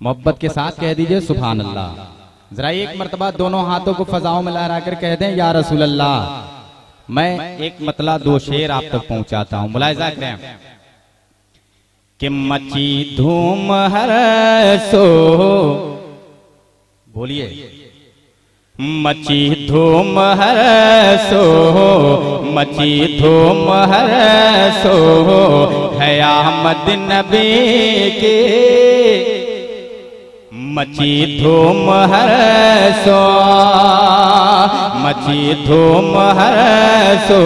मोहब्बत के साथ कह दीजिए सुभान अल्लाह। जरा एक मर्तबा दोनों हाथों को फजाओं में लहरा कर कह दें या रसूल अल्लाह। मैं एक मतला दो शेर आप तक पहुंचाता हूं, मुलाहिजा करें कि मची धूम हर सो, बोलिए मची धूम हर सो, मची धूम हर सो है आमद नबी के, मची धूम हर सो, मची धूम हर सो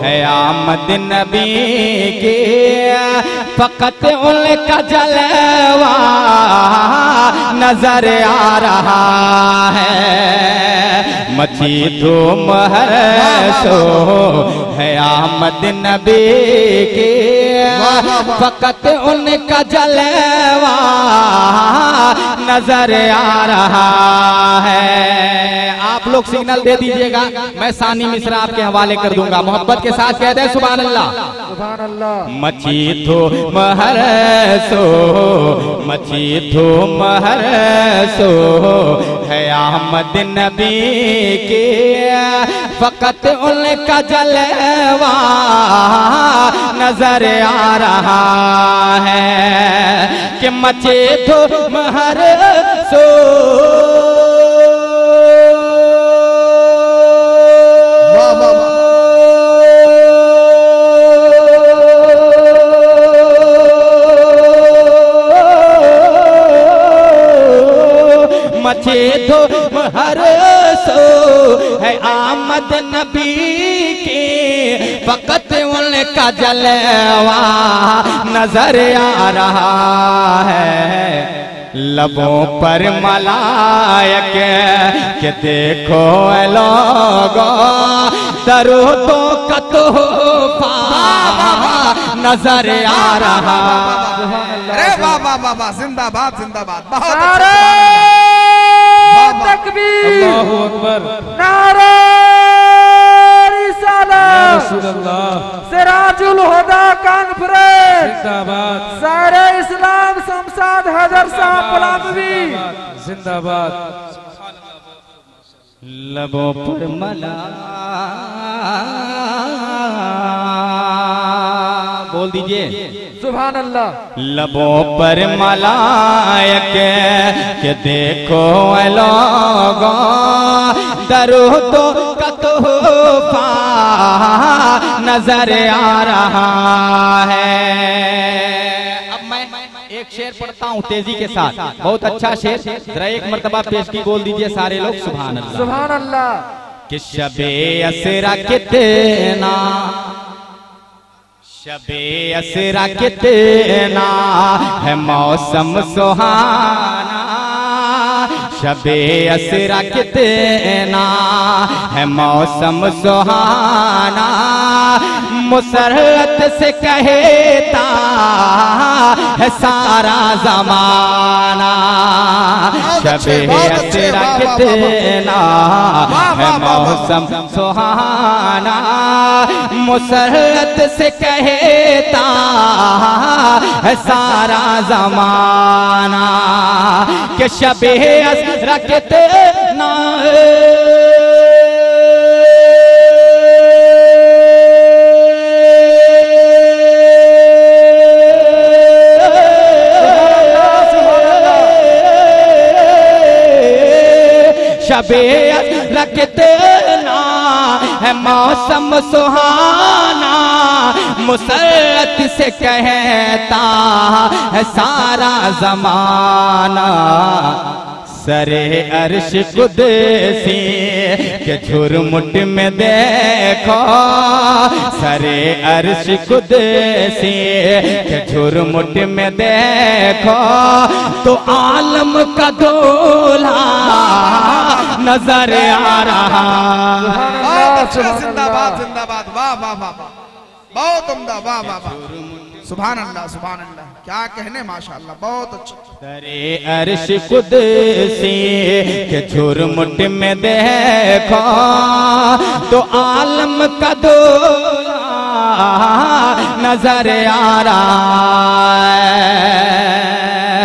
है आमद नबी के, फकत उनका जलवा नजर आ रहा है, मची धूम हर सो है आमद नबी के, फकत उनका जलवा नजर आ रहा है। आप लोग सिग्नल दे दीजिएगा, मैं सानी मिश्रा आपके हवाले कर दूंगा। मोहब्बत के साथ कहते हैं सुभान अल्लाह, सुभान अल्लाह। मची धूम हर सो, मची धूम हर सो है आमद नबी के, फकत उनका जलवा नजर आ रहा है कि मचे धूम हर सो, मचे धूम हर सो है आमद नबी की, फकत उनका जलवा नजर आ रहा है, लबों पर मलायक के देखो लोगो, दरूदों का तोहफा नजर आ रहा। अरे वाह वाह वाह वाह, जिंदाबाद जिंदाबाद, बहुत नारे तकबीर, अल्लाहु अकबर, नारे रिसालत, सिराजुल हुदा कॉन्फ्रेंस जिंदाबाद, सारे इस्लाम शमशाद हैदर साहब पलामवी जिंदाबाद। लबों पर मला बोल दीजिए सुभान अल्लाह। लबों पर मलायक के देखो लोगो, दरूदों का तोहफा नजर आ रहा है। अब मैं एक शेर पढ़ता हूँ तेजी के साथ, बहुत अच्छा शेर, जरा एक मर्तबा पेश की बोल दीजिए सारे लोग सुभान अल्लाह। सुभान अल्लाह। कि शबे असरा कितना, शबे असरा कितना है मौसम सुहाना, शबे असरा कितना है मौसम सुहाना, मुसरत से कहता है सारा जमाना, शबे असरा कितना है मौसम सुहाना, मुसरत से कहता है सारा जमाना, कि शबे असरा कितना शबे असरा कितना है मौसम सुहाना, मुसरत से कहता है सारा जमाना, सरे अर्श कुदसी के झुरमुट में देखो, सरे अर्श कुदसी के झुरमुट में देखो, तो आलम का दूल्हा नजर आ रहा। बहुत अच्छा, जिंदाबाद जिंदाबाद, वाह वाह वाह, बहुत उम्दा, वाह वाह वाह, सुभान अल्लाह सुभान अल्लाह, क्या कहने, माशाअल्लाह, बहुत अच्छा। सरे अर्श कुदसी के झुरमुट में देखो, तो आलम का दूल्हा नजर आ रहा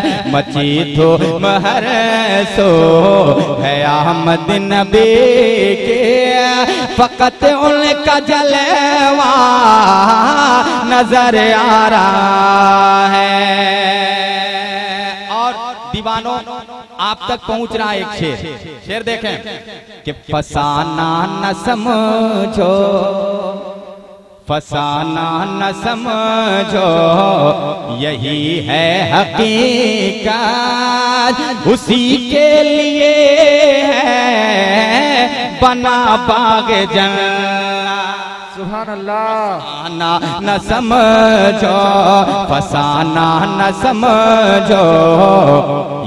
है, मची धूम हर सो है आमद नबी के, फकत उनका जलवा नजर आ रहा है। और दीवानों आप तक पहुंच रहा है एक शेर, शेर देखें कि फसाना न समझो, फसाना न समझो, यही है हकीकत, उसी के लिए है बना बाग जन्नत। सुभान अल्लाह। फसाना न समझो, फसाना न समझो,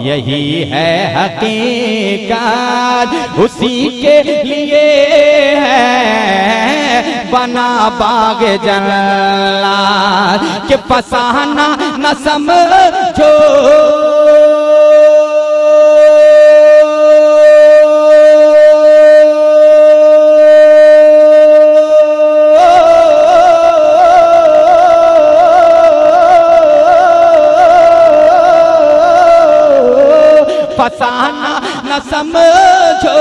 यही है हकीकत, उसी के लिए है बना बाग जन्नत। कि फसाना न समझो, फसाना न समझो,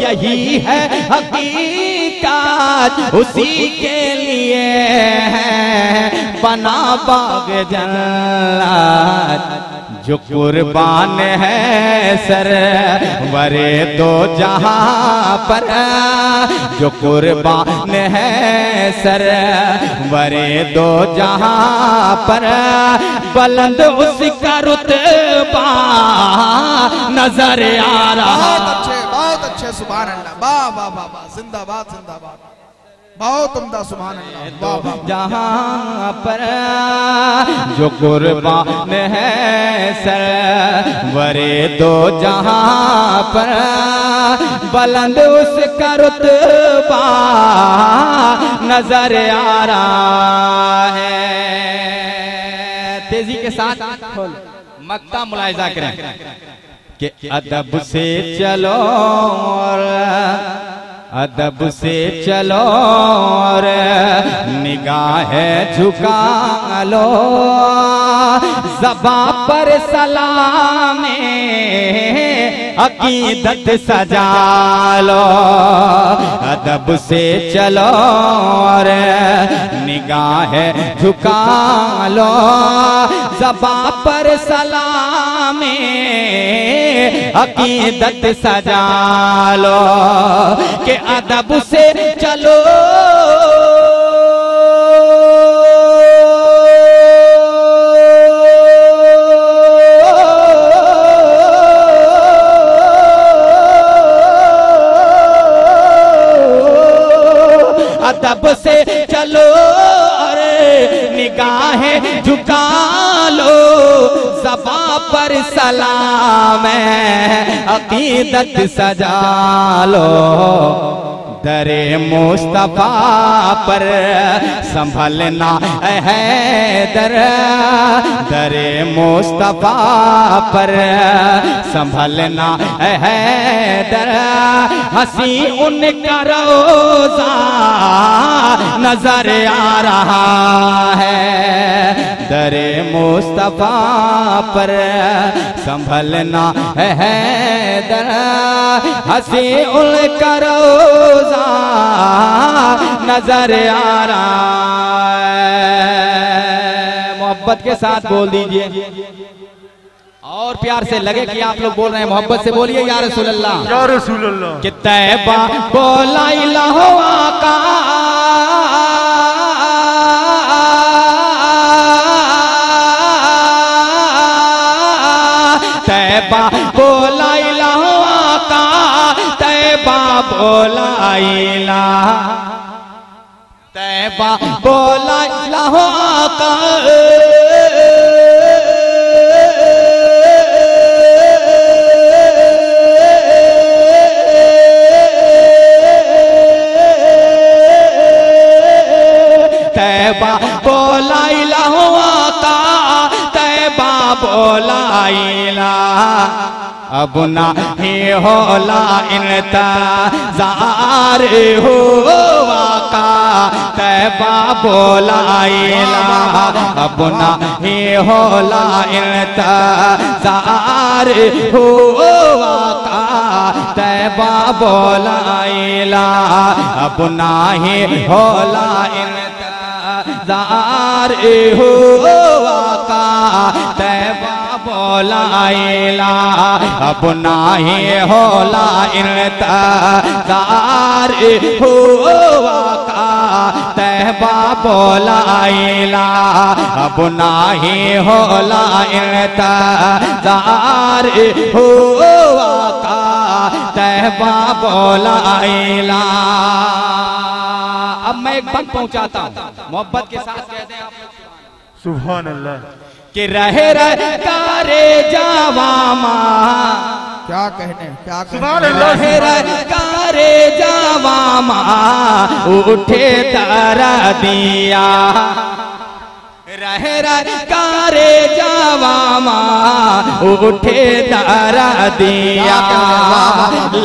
यही है हकीकत, उसी के लिए है बना बाग जन्नत। जो कुर्बान है सरवरे दो जहां पर, जो कुर्बान है सरवरे दो जहां पर, बुलंद उसका रुतबा नजर आ रहा। बहुत अच्छे सुभान अल्लाह, वाह वाह वाह वाह, जिंदाबाद जिंदाबाद, बहुत उम्दा सुभान अल्लाह, वाह वाह। जहां पर जो कुर्बान है सरवरे दो जहां पर, बुलंद उसका रुतबा नजर आ रहा है। तेजी के साथ मक्ता मुलाहिजा करें कि अदब से चलो और अदब से चलो और निगाह झुका लो, ज़बां पर सलाम अकीदत सजा लो। अदब से चलो और निगाह झुका लो, ज़बां पर सलाम अकीदत सजा लो। के अदब से चलो, अदब से चलो और निगाहें झुका लो, ज़बां पर सलाम अकीदत सजा लो। दरे मुस्तफा पर संभलना है दर, दरे मुस्तफा पर संभलना है दर, हंसी उनका रोज़ा नजर आ रहा है। दरे मुस्तफा पर संभलना है दर, हंसी उनका रोज़ा नजर आ रहा है। मोहब्बत के साथ बोल दीजिए और प्यार से लगे कि आप लोग बोल रहे हैं। मोहब्बत से बोलिए या रसूल अल्लाह, या रसूल अल्लाह। कि तैबा बोला इलाहो आका, तैबा बोला इलाहो आका, तैबा बोला इला, तैबा बोला इलाहो आका, तैबा बोला इलाहो आका, तैबा बोला इला, अब नाही होला इंतजार हो आका तैबा बोलाइला अब नाही होला इंतजार हो आका तैबा बोलाइला अब नाही होला इंतजार हो आका तैबा बोलाइला अब नाही होला इंतजार हो आका तैबा बोलाइला अब नाही होला इंतजार हो आका तैबा बोलाइला। अब मैं एक पद पहुंचाता हूं, मोहब्बत के साथ कहते हैं आप सुभान अल्लाह कि रहे कारे जावामा क्या कहने क्या सुभान कहने अल्लाह रहे कारे जावामा उठे तारा दिया रहे कारे जावामा उठे तारा दिया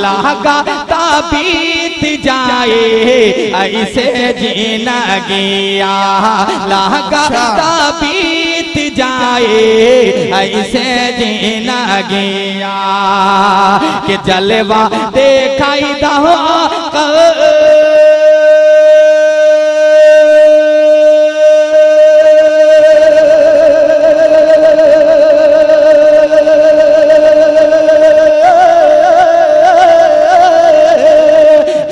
लागा बीत जाए ऐसे जीना गया लागा बीत जाए ऐसे जीना गया कि जलवा देखाई दहो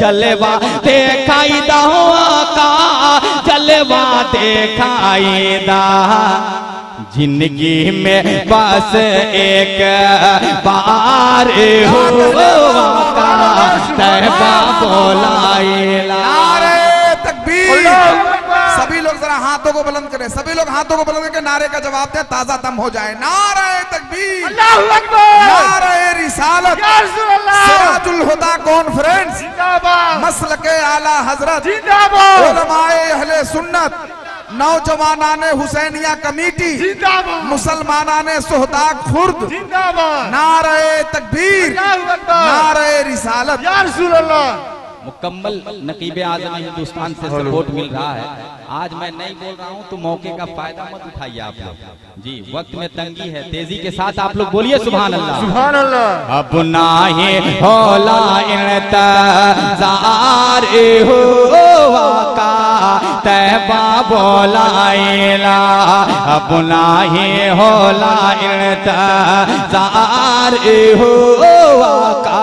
जलवा देखाई दो का जलवा देखाई दा जिंदगी में बस एक बार हो का तैबा बोलाइला। नारे तकबीर। सभी लोग जरा हाथों को बुलंद करें, सभी लोग हाथों को बुलंद करके नारे का जवाब दें, ताजा दम हो जाए। नारे तकबीर, अल्लाहु अकबर, नारे रिसालत, या रसूल अल्लाह, सिराजुल हुदा कॉन्फ्रेंस, जिंदाबाद, मसलके आला हजरत, जिंदाबाद, उलमाए अहले सुन्नत, नौजवानाने हुसैनिया कमेटी, जिंदाबाद, मुसलमानाने सोहदाग खुर्द, जिंदाबाद, नारे तकबीर, अल्लाहु अकबर, नारे रिसालत। या रसूल अल्लाह। मुकम्मल नकीब आज़म हिंदुस्तान से सपोर्ट मिल रहा है। आज मैं नहीं बोल रहा हूँ तो मौके का फायदा मत उठाइए आप लोग जी, वक्त में तंगी है, तेजी के साथ आप लोग बोलिए सुभान अल्लाह। सुभान अल्लाह। अब नाही होला इंतजार हो आका तैबा बोलाइला अब नाही होला इंतजार हो आका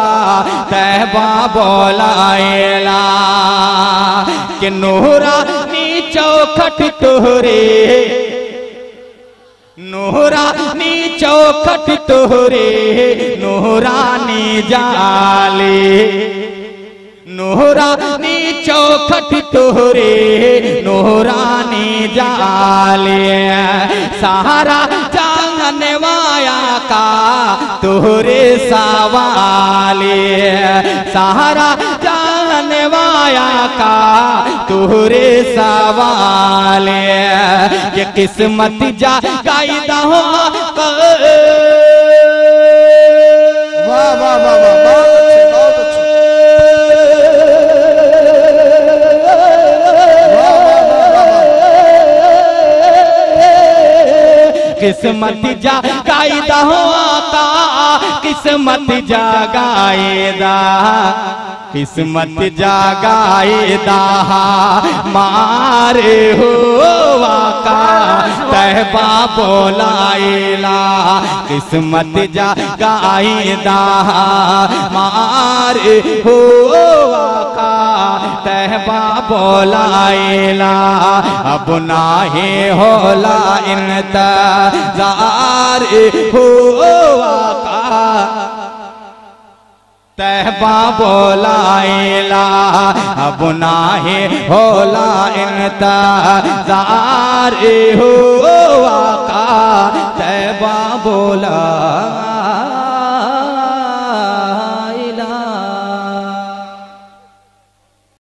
तैबा बोलाइला कि नूरानी चौखट तोहरे नूरानी चौखट तोहरे नूरानी जाले नूरानी चौखट तोहरे नूरानी जाले सहारा जानने वाया का तोहरे सवाले सहारा जानने वाया का तोहरे सवाले ये किस्मत जा कायदा हो वाह वाह वाह वाह, बहुत अच्छे, बहुत अच्छे। किस्मत जा कायदा हो आका किस्मत जागाएदा किस्मत जागाएदा मारे हो आका तहबा बोलाएला किस्मत जागाएदा मारे हो आका तहबा बोलाएला अब नाहे होला इंतजार हो आका तहबा बोलाएला अब नाहे होला इंतजार हो आका